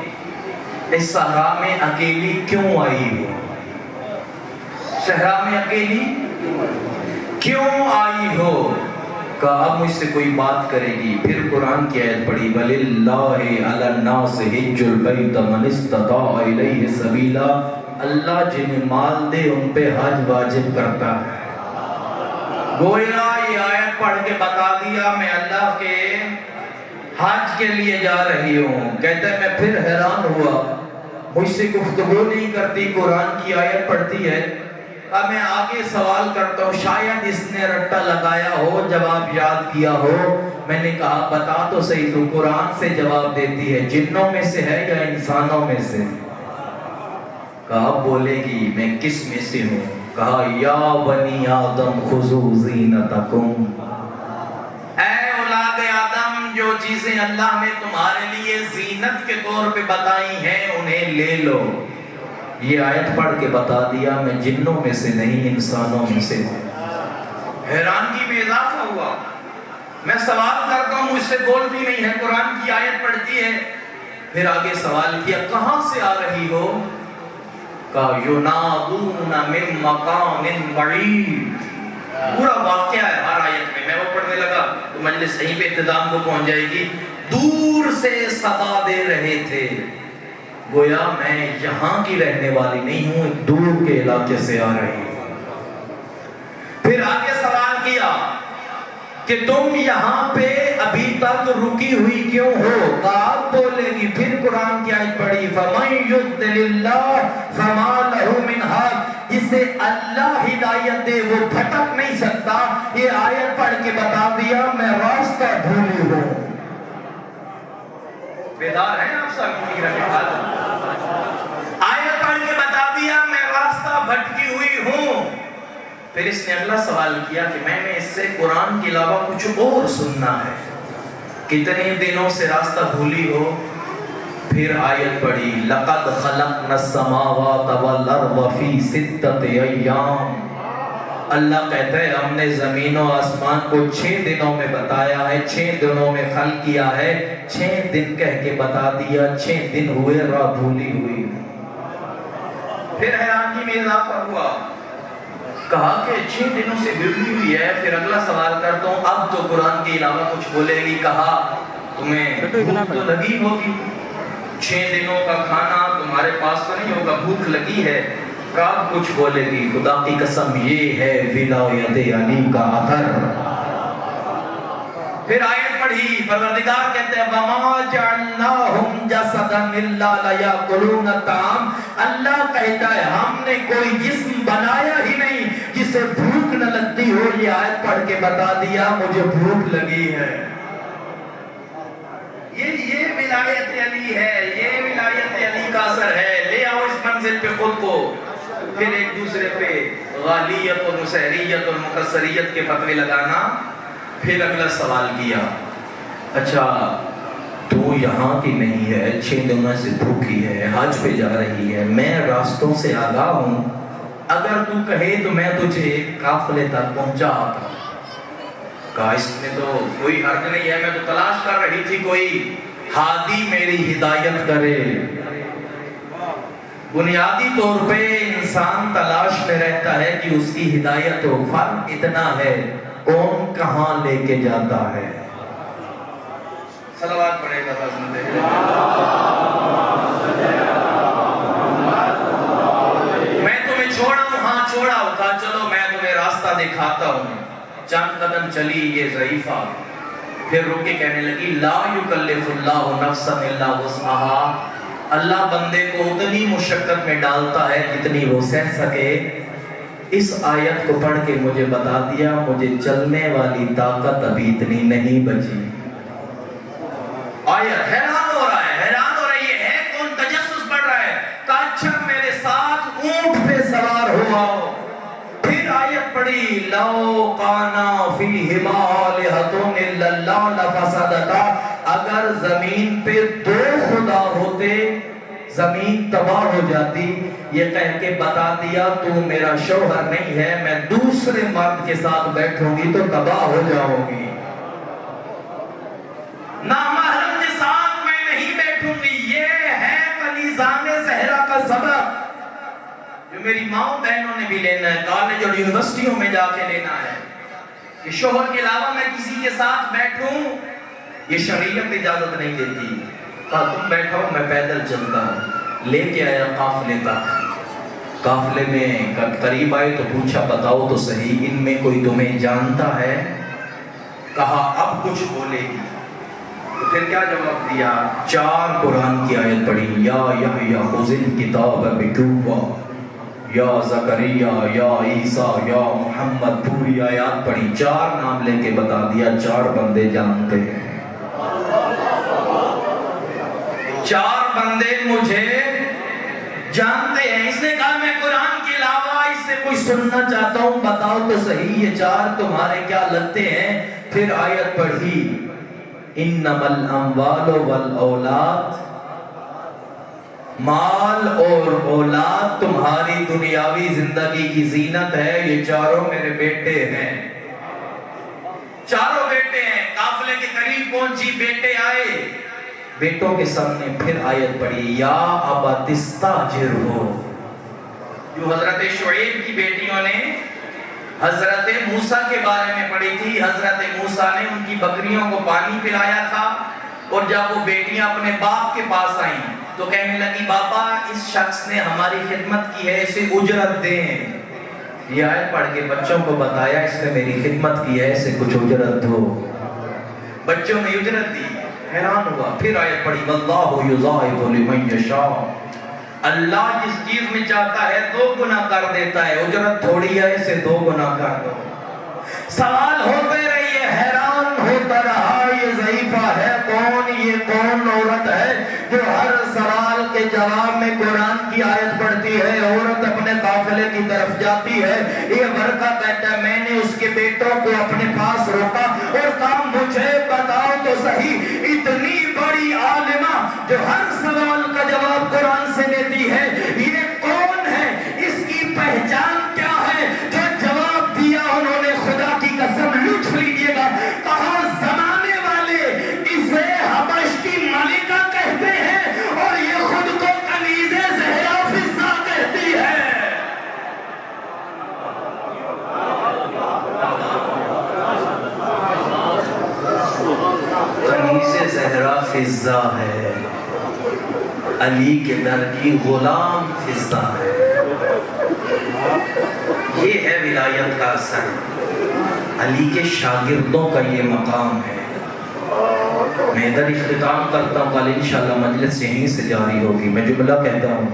اس صحرا میں اکیلی کیوں آئی ہو؟ صحرا میں اکیلی کیوں آئی ہو؟ کہا اب مجھ سے کوئی بات کرے گی۔ پھر قرآن کی آیت پڑھی، وَلِلَّهِ عَلَى النَّاسِ حِجُّ الْبَيْتِ مَنِ اسْتَطَاعَ إِلَيْهِ سَبِيلًا، اللہ جنہیں مال دے ان پہ حج واجب کرتا ہے۔ گویا یہ آیت پڑھ کے بتا دیا میں اللہ کے حج کے لیے جا رہی ہوں۔ کہتا ہے میں پھر حیران ہوا، مجھ سے گفتگو نہیں کرتی، قرآن کی آیت پڑھتی ہے۔ اب میں آگے سوال کرتا ہوں، شاید اس نے رٹا لگایا ہو، جواب یاد کیا ہو۔ میں نے کہا بتا تو صحیح، تو قرآن سے جواب دیتی ہے، جنوں میں سے ہے یا انسانوں میں سے؟ کہا بولے گی میں کس میں سے ہوں؟ کہا یا بنی آدم خذوا زینتکم، اے اولاد آدم جو چیزیں اللہ نے تمہارے لیے زینت کے طور پہ بتائی ہیں انہیں لے لو۔ یہ آیت پڑھ کے بتا دیا میں جنوں میں سے نہیں انسانوں میں سے ہوں۔ حیرانگی میں اضافہ ہوا، میں سوال کرتا ہوں مجھ سے بولتی نہیں ہے، قرآن کی آیت پڑھتی ہے۔ پھر آگے سوال کیا کہاں سے آ رہی ہو؟ کہا ینادون من مقام بعید، پورا واقعہ ہے ہر آیت میں۔ میں وہ پڑھنے لگا تو مجلس صحیح پہ اختتام کو پہنچ جائے گی۔ دور سے صدا دے رہے تھے، گویا میں یہاں کی رہنے والی نہیں ہوں، ایک دور کے علاقے سے آ رہی ہوں۔ پھر آگے سوال کیا کہ تم یہاں پہ ابھی تک رکی ہوئی کیوں ہو؟ کہا بولے گی۔ پھر قرآن کی آیت پڑھی، فَمَن يُضْلِلِ اللَّهُ فَمَا لَهُ مِنْ هَادٍ، جسے اللہ ہدایت دے وہ بھٹک نہیں سکتا۔ یہ آیت پڑھ کے بتا دیا میں راستہ بھولی ہوں۔ بیدار ہیں آپ سب کی آیت پڑھ کے بتا دیا میں راستہ بھٹکی ہوئی ہوں۔ پھر اس نے اگلا سوال کیا کہ میں نے اس سے قرآن کے علاوہ کچھ اور سننا ہے، کتنے دنوں سے راستہ بھولی ہو؟ پھر آیت پڑھی، لَقَدْ خَلَقْنَا السَّمَاوَاتَ وَالْأَرْضَ فِي سِتَّةِ أَيَّامٍ، اللہ کہتا ہے ہم نے زمین و آسمان کو 6 دنوں میں بتایا ہے، 6 دنوں میں خلق کیا ہے۔ 6 دن کہہ کے بتا دیا، 6 دن ہوئے راہ بھولی ہوئی۔ پھر حیرانگی میں اضافہ ہوا، کہا کہ 6 دنوں سے بگڑی ہوئی ہے. پھر اگلا سوال کرتا ہوں اب تو قرآن کے علاوہ کچھ بولے گی. کہا تمہیں بھوک تو لگی ہوگی, 6 دنوں کا کھانا تمہارے پاس تو نہیں ہوگا, بھوک لگی ہے. کب کچھ بولے گی؟ خدا کی قسم یہ ہے ولایت علی کا اثر. پھر آیت پڑھی, پروردگار کہتے ہیں وَمَا جَعَلْنَاهُمْ جَسَدًا إِلَّا لَيَأْكُلُونَ الطَّعَامَ. اللہ کہتا ہے ہم نے کوئی جسم بنایا ہی نہیں جسے بھوک نہ لگتی ہو. یہ آیت پڑھ کے بتا دیا مجھے بھوک لگی ہے. یہ ولایت علی ہے, یہ ولایت علی کا اثر ہے. لے آؤ اس منزل پہ خود کو. پھر ایک دوسرے پہ غالیت اور مسحریت اور مقصریت کے فتوے لگانا. پھر اگلا سوال کیا, اچھا تو یہاں کی نہیں ہے, 6 دنوں سے بھوکی ہے, حج پہ جا رہی ہے, میں راستوں سے آگاہ ہوں, اگر تو کہے تو میں تجھے قافلے تک پہنچا آتا. کہا اس میں تو کوئی حرج نہیں ہے, میں تو تلاش کر رہی تھی کوئی ہادی میری ہدایت کرے. بنیادی طور پہ انسان تلاش میں رہتا ہے کہ اس کی ہدایت ہو. فرق اتنا ہے کون کہاں لے کے جاتا ہے. صلوات پڑھے گا فضل دے. میں تمہیں چھوڑا ہوں, ہاں چھوڑا ہوں. کہا چلو میں تمہیں راستہ دکھاتا ہوں. چند قدم چلی یہ ضعیفہ, پھر رک کے کہنے لگی لا یکلف اللہ نفسا الا وسعها. اللہ بندے کو اتنی مشقت میں ڈالتا ہے جتنی وہ سہ سکے. اس آیت کو پڑھ کے مجھے بتا دیا مجھے چلنے والی طاقت ابھی اتنی نہیں بچی. آیت حیران ہو رہا ہے, حیران ہو رہی ہے کون تجسس پڑھ رہا ہے. کہا اچھا میرے ساتھ اونٹ پہ سوار ہو آؤ. پھر آیت پڑھی لو کانا فیہما آلہۃ الا اللہ لفسدتا. اگر زمین پہ 2 خدا ہوتے زمین تباہ ہو جاتی. یہ کہہ کے بتا دیا تو میرا شوہر نہیں ہے, میں دوسرے مرد کے ساتھ بیٹھوں گی تو تباہ ہو جاؤں گی. نامحرم کے ساتھ میں نہیں بیٹھوں گی. یہ ہے کنیزان زہرا کا سبق جو میری ماں بہنوں نے بھی لینا ہے, کالج اور یونیورسٹیوں میں جا کے لینا ہے. کہ شوہر کے علاوہ میں کسی کے ساتھ بیٹھوں یہ شریعت اجازت نہیں دیتی. کہا تم بیٹھو میں پیدل چلتا ہوں. لے کے آیا قافلے تک. قافلے میں قریب آئے تو پوچھا بتاؤ تو صحیح ان میں کوئی تمہیں جانتا ہے. کہا اب کچھ بولے گی. تو پھر کیا جواب دیا؟ 4 قرآن کی آیت پڑھی. یا یحییٰ خذ الکتاب بقوہ, یا زکریا, یا عیسیٰ, یا محمد. پوری آیات پڑھی, 4 نام لے کے بتا دیا 4 بندے جانتے ہیں. 4 بندے مجھے جانتے ہیں. اس نے کہا میں قرآن کے علاوہ اس سے کوئی سننا چاہتا ہوں, بتاؤ تو صحیح یہ 4 تمہارے کیا لگتے ہیں. پھر آیت پڑھی انما الاموال والاولاد. مال اور اولاد تمہاری دنیاوی زندگی کی زینت ہے. یہ 4 میرے بیٹے ہیں. 4 بیٹے ہیں. قافلے کے قریب پہنچی, بیٹے آئے. بیٹوں کے سامنے پھر آیت پڑھی یا ابا تستاجر ہو. جو حضرت شعیب کی بیٹیوں نے حضرت موسیٰ کے بارے میں پڑھی تھی. حضرت موسیٰ نے ان کی بکریوں کو پانی پلایا تھا, اور جب وہ بیٹیاں اپنے باپ کے پاس آئیں تو کہنے لگی بابا اس شخص نے ہماری خدمت کی ہے, اسے اجرت دیں. یہ آیت پڑھ کے بچوں کو بتایا اس نے میری خدمت کی ہے, اسے کچھ اجرت دو. بچوں نے اجرت دی. حیران ہوا. پھر آیت پڑھی واللہ یضاعف لمن یشاء. اللہ جس چیز میں چاہتا ہے 2 گنا کر دیتا ہے. اجرت تھوڑی ہے, اسے 2 گنا کر دو. سوال ہوتے رہیے, حیران ہوتا رہا یہ ضعیفہ ہے کون, یہ کون عورت ہے جو ہر سوال کے جواب میں قرآن کی آیت پڑھتی ہے. عورت اپنے قافلے کی طرف جاتی ہے. یہ برقع کہتا ہے میں نے اس کے بیٹوں کو اپنے پاس روکا اور کہا مجھے بتاؤ تو صحیح اتنی بڑی عالمہ جو ہر سوال کا جواب قرآن سے دیتی ہے یہ کون ہے, اس کی پہچان کیا ہے. جو جواب دیا انہوں نے خدا کی قسم لوٹ لیجیے گا کہا زمانے والے اسے حبش کی ملکہ کہتے ہیں اور یہ خود کو کنیز زہرا فضہ کہتی ہے. فضا ہے، علی کے در کی غلام فضا ہے۔ یہ ہے ولایت کا اثر، علی کے شاگردوں کا یہ مقام ہے۔ میں ادھر اختتام کرتا ہوں، کل انشاءاللہ مجلس یہیں سے جاری ہوگی۔ میں جملہ کہتا ہوں،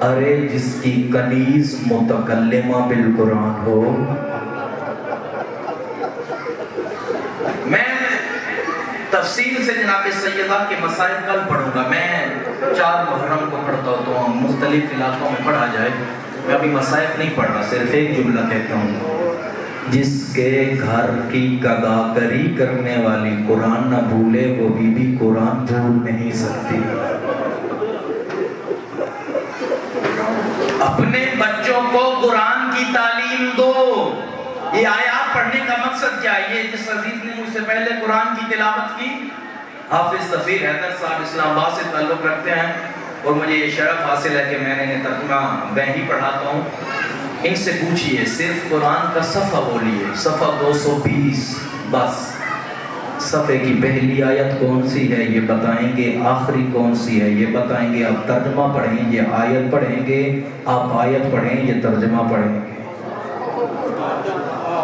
ارے جس کی کنیز متکلمہ بالقرآن ہو۔ میں تفصیل سے جناب سیدہ کے مسائل کل پڑھوں گا۔ میں 4 محرم کو پڑھتا ہوں تو مختلف علاقوں میں پڑھا جائے، میں ابھی مسائل نہیں پڑھ رہا، صرف ایک جملہ کہتا ہوں، جس کے گھر کی گداگری کرنے والی قرآن نہ بھولے وہ بی بی قرآن بھول نہیں سکتی۔ اپنے بچوں کو قرآن کی تعلیم دو۔ یہ آیات پڑھنے کا مقصد کیا ہے؟ یہ جس عزیز نے مجھ سے پہلے قرآن کی تلاوت کی، حافظ ظفیر حیدر صاحب اسلام آباد سے تعلق رکھتے ہیں، اور مجھے یہ شرف حاصل ہے کہ میں نے انہیں ترجمہ میں ہی پڑھاتا ہوں۔ ان سے پوچھئے صرف قرآن کا صفحہ بولیے، صفحہ 220 بس۔ صفحے کی پہلی آیت کون سی ہے یہ بتائیں گے، آخری کون سی ہے یہ بتائیں گے، آپ ترجمہ پڑھیں، یہ آیت پڑھیں گے، آپ آیت پڑھیں، یہ ترجمہ پڑھیں گے۔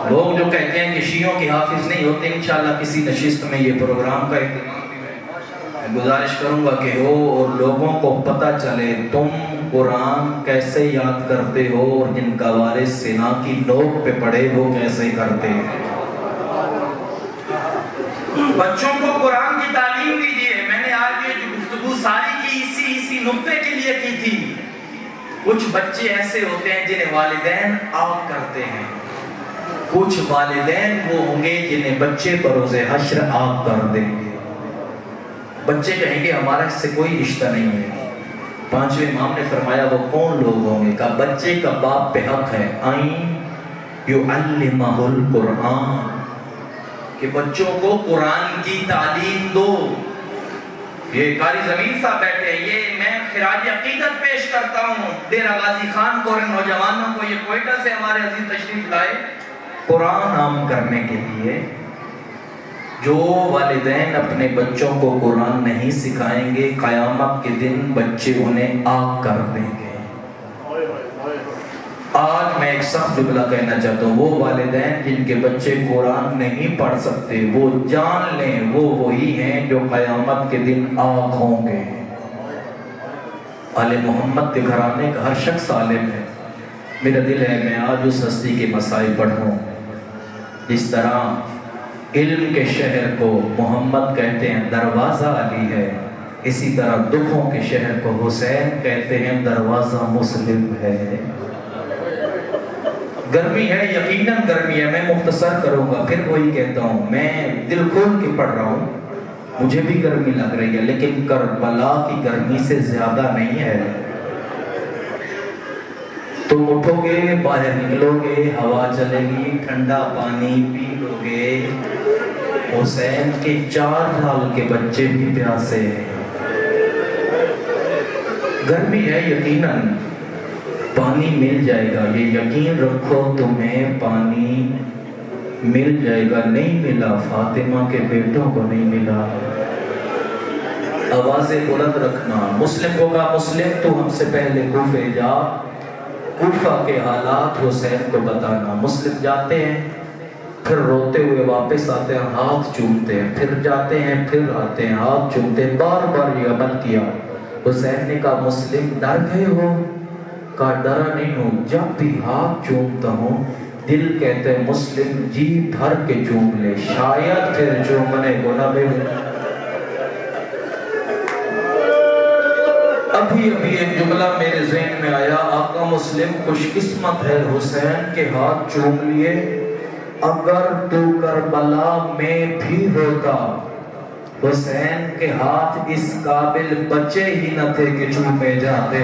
لوگ جو کہتے ہیں کہ شیعوں کے حافظ نہیں ہوتے، انشاءاللہ کسی نشست میں یہ پروگرام کا اہتمام بھی میں گزارش کروں گا کہ ہو، اور لوگوں کو پتہ چلے تم قرآن کیسے یاد کرتے ہو، اور جن کا وارث سنا کی نوک پہ پڑے وہ کیسے کرتے ہیں۔ بچوں کو قرآن کی تعلیم دیجیے۔ میں نے آج یہ جو گفتگو ساری کی اسی نقطے کے لیے کی تھی۔ کچھ بچے ایسے ہوتے ہیں جنہیں والدین آگ کرتے ہیں، کچھ والدین وہ ہوں گے جنہیں بچے بروز حشر آگ کر دیں گے۔ بچے کہیں گے ہمارا اس سے کوئی رشتہ نہیں ہے۔ 5ویں امام نے فرمایا وہ کون لوگ ہوں گے؟ کہا بچے کا باپ پہ حق ہے آئین یعلمہ القرآن، کہ بچوں کو قرآن کی تعلیم دو۔ یہ قاری ضمیر صاحب بیٹھے ہیں، یہ میں خراج عقیدت پیش کرتا ہوں ڈیرہ غازی خان کو، نوجوانوں کو، یہ کوئٹہ سے ہمارے عزیز تشریف لائے قرآن عام کرنے کے لیے۔ جو والدین اپنے بچوں کو قرآن نہیں سکھائیں گے، قیامت کے دن بچے انہیں آگ کر دیں گے۔ آج میں ایک سخت جملہ کہنا چاہتا ہوں، وہ والدین جن کے بچے قرآن نہیں پڑھ سکتے وہ جان لیں وہ وہی ہیں جو قیامت کے دن آگ ہوں گے۔ آل محمد کے گھرانے کا ہر شخص عالم ہے۔ میرا دل ہے میں آج اس ہستی کے مسائل پڑھوں، جس طرح علم کے شہر کو محمد کہتے ہیں دروازہ علی ہے، اسی طرح دکھوں کے شہر کو حسین کہتے ہیں دروازہ مسلم ہے۔ گرمی ہے، یقیناً گرمی ہے، میں مختصر کروں گا، پھر وہی کہتا ہوں، میں دل کھول کے پڑھ رہا ہوں، مجھے بھی گرمی لگ رہی ہے، لیکن کربلا کی گرمی سے زیادہ نہیں ہے۔ تم اٹھو گے، باہر نکلو گے، ہوا چلے گی، ٹھنڈا پانی پی لو گے، حسین کے 4 سال کے بچے بھی پیاسے ہیں۔ گرمی ہے یقیناً، پانی مل جائے گا، یہ یقین رکھو تمہیں پانی مل جائے گا۔ نہیں ملا فاطمہ کے بیٹوں کو نہیں ملا۔ آوازیں بلند رکھنا۔ مسلم کو کہا مسلم تو ہم سے پہلے کوفے جا، کوفہ کے حالات حسین کو بتانا۔ مسلم جاتے ہیں، پھر روتے ہوئے واپس آتے ہیں، ہاتھ چومتے ہیں، پھر جاتے ہیں، پھر آتے ہیں، ہاتھ چومتے ہیں، بار بار یہ عمل کیا۔ حسین نے کہا مسلم ڈر گئے ہو؟ کہا ڈرا نہیں ہوں، جب بھی ہاتھ چومتا ہوں دل کہتے ہیں مسلم جی بھر کے چوم لے، شاید پھر چومنے کو نہ ملے۔ ابھی ایک جملہ میرے ذہن میں آیا، آقا مسلم خوش قسمت ہے حسین کے ہاتھ چوم لیے، اگر تو کربلا میں بھی ہوتا حسین کے ہاتھ اس قابل بچے ہی نہ تھے کہ چومے جاتے۔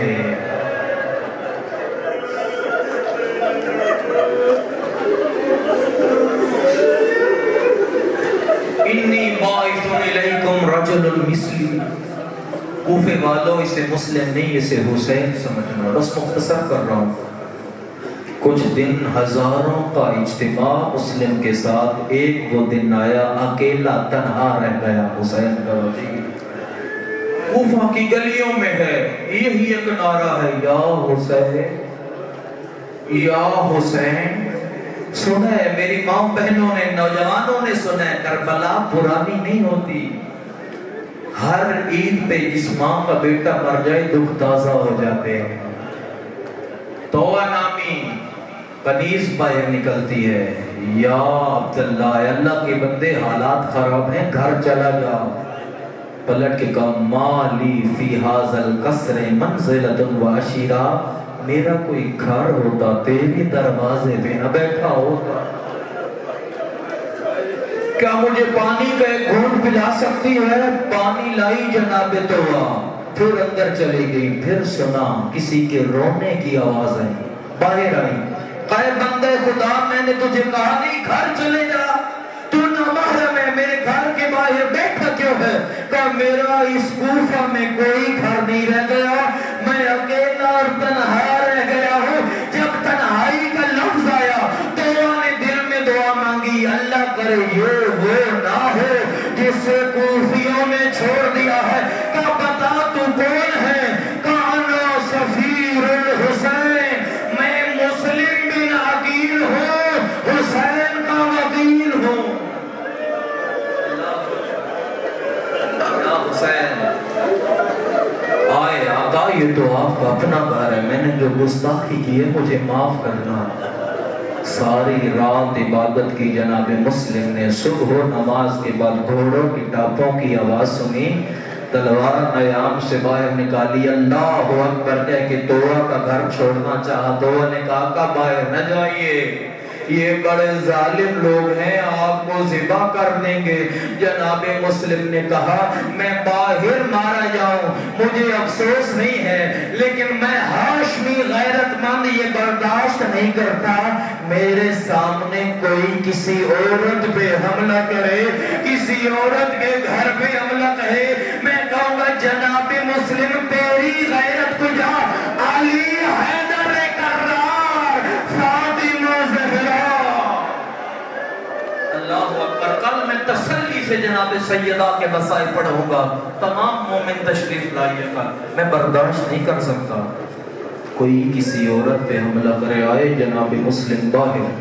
انی باعث الیکم رجل مثلی، کوفے والوں اسے مسلم نہیں اسے حسین سمجھنا۔ بس مختصر کر رہا ہوں، کچھ دن ہزاروں کا اجتماع مسلم کے ساتھ، ایک وہ دن آیا اکیلا تنہا رہ گیا حسین کا وزیر۔ کوفہ کی گلیوں میں ہے، یہی ایک نعرہ ہے، یا حسین یا حسین۔ سنا ہے میری ماں بہنوں نے، نوجوانوں نے سنا ہے، کربلا پرانی نہیں ہوتی۔ ہر عید پہ جس ماں کا بیٹا مر جائے دکھ تازہ ہو جاتے ہیں۔ توبہ نامی کنیز باہر نکلتی ہے، یا عبداللہ، اے اللہ کے بندے حالات خراب ہیں، گھر چلا جا۔ پلٹ کے کہا مالی فی ھذا القصر منزلۃ و عشیرہ، میرا کوئی گھر ہوتا تیرے دروازے پہ نہ بیٹھا ہوتا، کیا مجھے پانی کا ایک گھونٹ پلا سکتی ہے؟ پانی لائی جناب توبہ، پھر اندر چلی گئی، پھر سنا کسی کے رونے کی آواز آئی، باہر آئی، کہے بندے خدا میں نے تجھے کہا نہیں گھر چلے جا، تو نامحرم ہے، میرے گھر کے باہر بیٹھا کیوں ہے؟ کہا میرا اس کوفہ میں کوئی گھر نہیں رہ گیا، میں اکیلا اور تنہا رہ گیا ہوں۔ جب تنہائی کا لفظ آیا توبہ نے دل میں دعا مانگی، اللہ کرے یہ وہ نہ ہو جسے کوفیوں نے چھوڑ دیا ہے۔ کہا بتا تو کون ہے؟ کہا انا سفیر الحسین، میں مسلم بن عقیل ہوں، حسین کا وکیل ہوں۔ یا حسین آئے آقا، یہ تو آپ کا اپنا گھر ہے، میں نے جو گستاخی کی ہے مجھے معاف کرنا۔ ساری رات عبادت کی جناب مسلم نے، صبح و نماز کے بعد گھوڑوں کی ٹاپوں کی آواز سنی، تلوار نیام سے باہر نکالی، اللہ اکبر کہہ کے توبہ کا گھر چھوڑنا چاہا۔ توبہ نے کہا آقا باہر نہ جائیے، یہ بڑے ظالم لوگ ہیں، آپ کو ذبح کر دیں گے۔ جناب مسلم نے کہا میں باہر مارا جاؤں مجھے افسوس نہیں ہے، لیکن میں ہاشمی غیرت مند یہ برداشت نہیں کرتا میرے سامنے کوئی کسی عورت پہ حملہ کرے، کسی عورت کے گھر پہ حملہ کرے۔ میں کہوں گا جناب مسلم تیری غیرت کو جا، علی حیدر کرار، فاطمہ زہرا۔ اللہ اکبر، کل میں تسلی سے جناب سیدہ کے مسائل پڑھوں گا، تمام مومن تشریف لائیے گا، میں برداشت نہیں کر سکتا کوئی کسی عورت پہ حملہ کرے۔ آئے جناب مسلم باہر،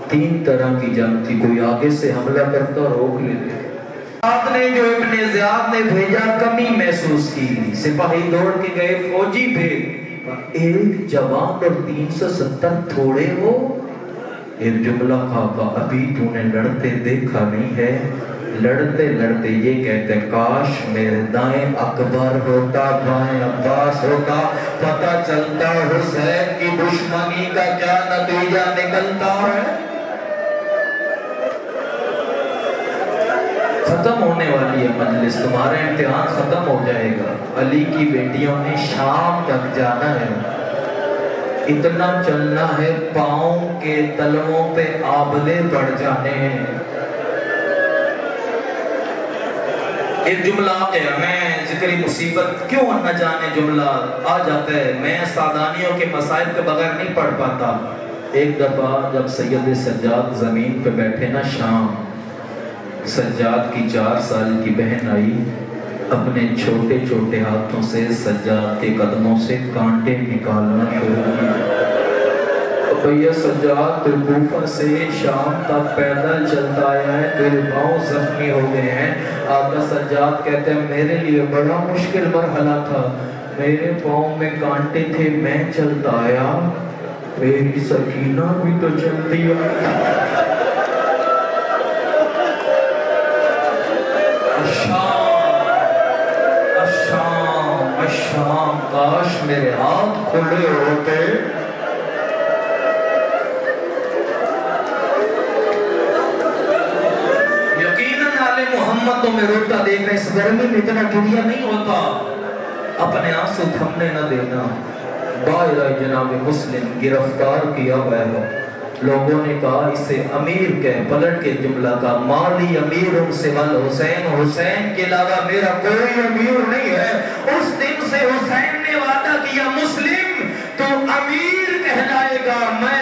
تین طرح کی جنگ تھی، کوئی آگے سے حملہ کرتا روک لیتے، آپ نے جو ابن زیاد نے بھیجا کمی محسوس کی، سپاہی دوڑ کے گئے، فوجی پہ ایک جوان اور 370 تھوڑے ہو۔ ایک جملہ کہا ابھی تو نے لڑتے دیکھا نہیں ہے، لڑتے لڑتے یہ کہتے کاش میرے دائیں اکبر ہوتا بائیں عباس ہوتا، پتہ چلتا حسین کی دشمنی کا کیا نتیجہ نکلتا ہے۔ ختم ہونے والی ہے مجلس، تمہارا امتحان ختم ہو جائے گا، علی کی بیٹیوں نے شام تک جانا ہے، اتنا چلنا ہے پاؤں کے تلووں پہ آبلے پڑ جانے ہیں۔ ایک جملہ آ گیا، میں ذکری مصیبت کیوں نہ جانے جملہ آ جاتا ہے، میں سادانیوں کے مسائل کے بغیر نہیں پڑھ پاتا۔ ایک دفعہ جب سید سجاد زمین پہ بیٹھے نا شام، سجاد کی 4 سال کی بہن آئی، اپنے چھوٹے چھوٹے ہاتھوں سے سجاد کے قدموں سے کانٹے نکالنا شروع کیا۔ بھیا سجاد تو کوفہ سے شام تک پیدل چلتا آیا ہے، تیرے پاؤں زخمی ہو گئے ہیں۔ آقا سجاد کہتے ہیں میرے لیے بڑا مشکل مرحلہ تھا، میرے پاؤں میں کانٹے تھے، میں چلتا آیا، میری سکینہ بھی تو چلتی آئی۔ شام کاش میرے ہاتھ کھلے ہوتے۔ یقیناً آل محمد تو میں روتا دیکھ رہے، اس گرمی میں اتنا گریہ نہیں ہوتا، اپنے آنسو تھمنے نہ دینا۔ باہر آئی جناب مسلم، گرفتار کیا گیا ہو، لوگوں نے کہا اسے امیر کہہ، پلٹ کے جملہ کا مالی امیر سوال حسین، حسین کے علاوہ میرا کوئی امیر نہیں ہے۔ اس دن سے حسین نے وعدہ کیا مسلم تو امیر کہلائے گا، میں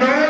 9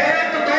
1-2